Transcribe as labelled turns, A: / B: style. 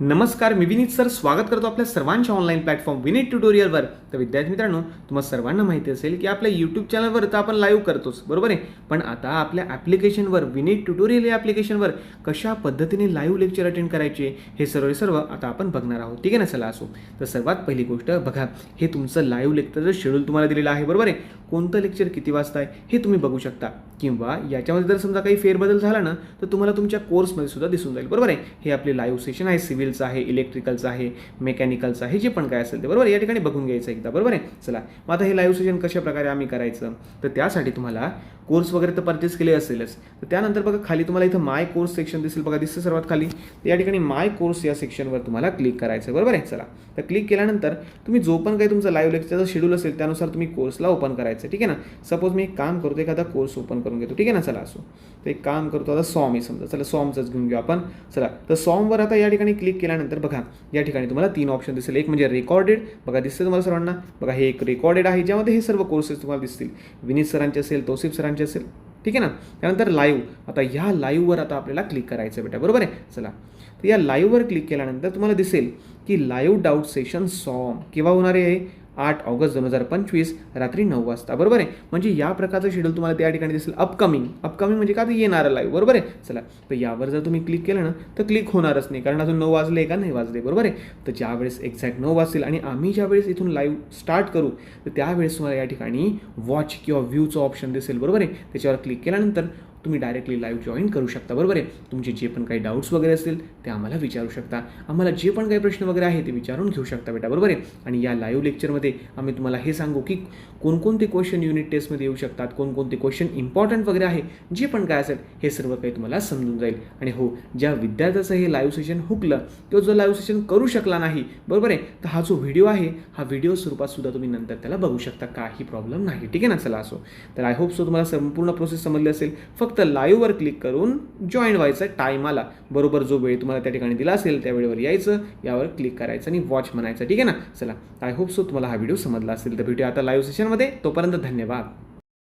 A: नमस्कार, मी विनीत सर स्वागत करतो आपल्या सर्वांच्या ऑनलाईन प्लॅटफॉर्म विनीत ट्युटोरियलवर. तर विद्यार्थी मित्रांनो, तुम्हाला सर्वांना माहिती असेल की आपल्या यूट्यूब चॅनलवर तर आपण लाईव्ह करतोच, बरोबर आहे. पण आता आपल्या ॲप्लिकेशनवर विनीत ट्युटोरियल या ॲप्लिकेशनवर कशा पद्धतीने लाईव्ह लेक्चर अटेंड करायचे हे सर्व आता आपण बघणार आहोत. ठीक आहे ना. चला असो, तर सर्वात पहिली गोष्ट बघा, हे तुमचं लाईव्ह लेक्चरचं शेड्यूल तुम्हाला दिलेलं आहे, बरोबर आहे. कोणतं लेक्चर किती वाजता आहे हे तुम्ही बघू शकता, किंवा याच्यामध्ये जर समजा काही फेरबदल झाला ना तर तुम्हाला तुमच्या कोर्समध्ये सुद्धा दिसून जाईल, बरोबर आहे. हे आपले लाईव्ह सेशन आहे, सिव्हिलचं आहे, इलेक्ट्रिकलचं आहे, मेकॅनिकलचं आहे, जे पण काय असेल ते, बरोबर. या ठिकाणी बघून घ्यायचं एकदा, बरोबर आहे. चला मग आता हे लाईव्ह सेशन कशा प्रकारे आम्ही करायचं, तर त्यासाठी तुम्हाला कोर्स वगैरे तर परचेस केले असेलच. तर त्यानंतर बघा खाली तुम्हाला इथं माय कोर्स सेक्शन दिसेल, बघा दिसतं सर्वात खाली. तर या ठिकाणी माय कोर्स या सेक्शनवर तुम्हाला क्लिक करायचं, बरोबर आहे. चला, तर क्लिक केल्यानंतर तुम्ही जो पण काही तुमचा लाईव्ह लेक्चरचा शेड्यूल असेल त्यानुसार तुम्ही कोर्सला ओपन करायचं, ठीक आहे ना. सपोज मी एक काम करतो, एखादा कोर्स ओपन करून घेतो, ठीक आहे ना. चला असो, तर एक काम करतो, आता सॉम आहे समजा, चला सॉमचंच घेऊन घेऊ आपण. चला, तर सॉमवर आता या ठिकाणी क्लिक केल्यानंतर बघा या ठिकाणी तुम्हाला 3 ऑप्शन दिसेल. एक म्हणजे रेकॉर्डेड, बघा दिसतं तुम्हाला सर्वांना, बघा हे एक रेकॉर्डेड आहे ज्यामध्ये हे सर्व कोर्सेस तुम्हाला दिसतील. विनीत सरांचे असेल, तौसिफ सरांचे असेल, ठीक आहे ना. त्यानंतर लाईव्ह, आता ह्या लाईव्हवर आता आपल्याला क्लिक करायचं बेटा, बरोबर आहे. चला, तर या लाईव्हवर क्लिक केल्यानंतर तुम्हाला दिसेल की लाईव्ह डाऊट सेशन सॉम केव्हा होणार आहे, 8 ऑगस्ट 2025 रात्री 9 वाजता, बरोबर आहे. म्हणजे या प्रकारचं शेड्यूल तुम्हाला त्या ठिकाणी दिसेल. अपकमिंग म्हणजे का, येणारं लाईव्ह, बरोबर आहे. चला, तर यावर जर तुम्ही क्लिक केलं ना तर क्लिक होणारच नाही, कारण अजून 9 वाजले का, नाही वाजले, बरोबर आहे. तर ज्यावेळेस एक्झॅक्ट 9 वाजतील आणि आम्ही ज्यावेळेस इथून लाईव्ह स्टार्ट करू तर त्यावेळेस तुम्हाला या ठिकाणी वॉच किंवा व्ह्यूचं ऑप्शन दिसेल, बरोबर आहे. त्याच्यावर क्लिक केल्यानंतर तुम्ही डायरेक्टली लाईव्ह जॉईन करू शकता, बरोबर आहे. तुमचे जे पण काही डाऊट्स वगैरे असतील ते आम्हाला विचारू शकता, आम्हाला जे पण काही प्रश्न वगैरे आहे ते विचारून घेऊ शकता बेटा, बरोबर आहे. आणि या लाईव्ह लेक्चरमध्ये आम्ही तुम्हाला हे सांगू की कोणकोणते क्वेश्चन युनिट टेस्टमध्ये येऊ शकतात, कोणकोणते क्वेश्चन इम्पॉर्टंट वगैरे आहे, जे पण काय असेल हे सर्व काही तुम्हाला समजून जाईल. आणि हो, ज्या विद्यार्थ्याचं हे लाईव्ह सेशन हुकलं तो जो लाईव्ह सेशन करू शकला नाही, बरोबर आहे, तर हा जो व्हिडिओ आहे हा व्हिडिओ स्वरूपात सुद्धा तुम्ही नंतर त्याला बघू शकता, काही प्रॉब्लेम नाही, ठीक आहे ना. चला असो, तर आय होप सो तुम्हाला संपूर्ण प्रोसेस समजली असेल. फक्त लाईव्हवर क्लिक करून जॉईन व्हायचं टायमाला, बरोबर जो वेळ तुम्हाला त्या ठिकाणी दिला असेल त्या वेळेवर यायचं, यावर क्लिक करायचं आणि वॉच म्हणायचं, ठीक आहे ना. चला, आय होप सो तुम्हाला हा व्हिडिओ समजला असेल. तर भेटूया आता लाईव्ह सेशनमध्ये, तोपर्यंत धन्यवाद.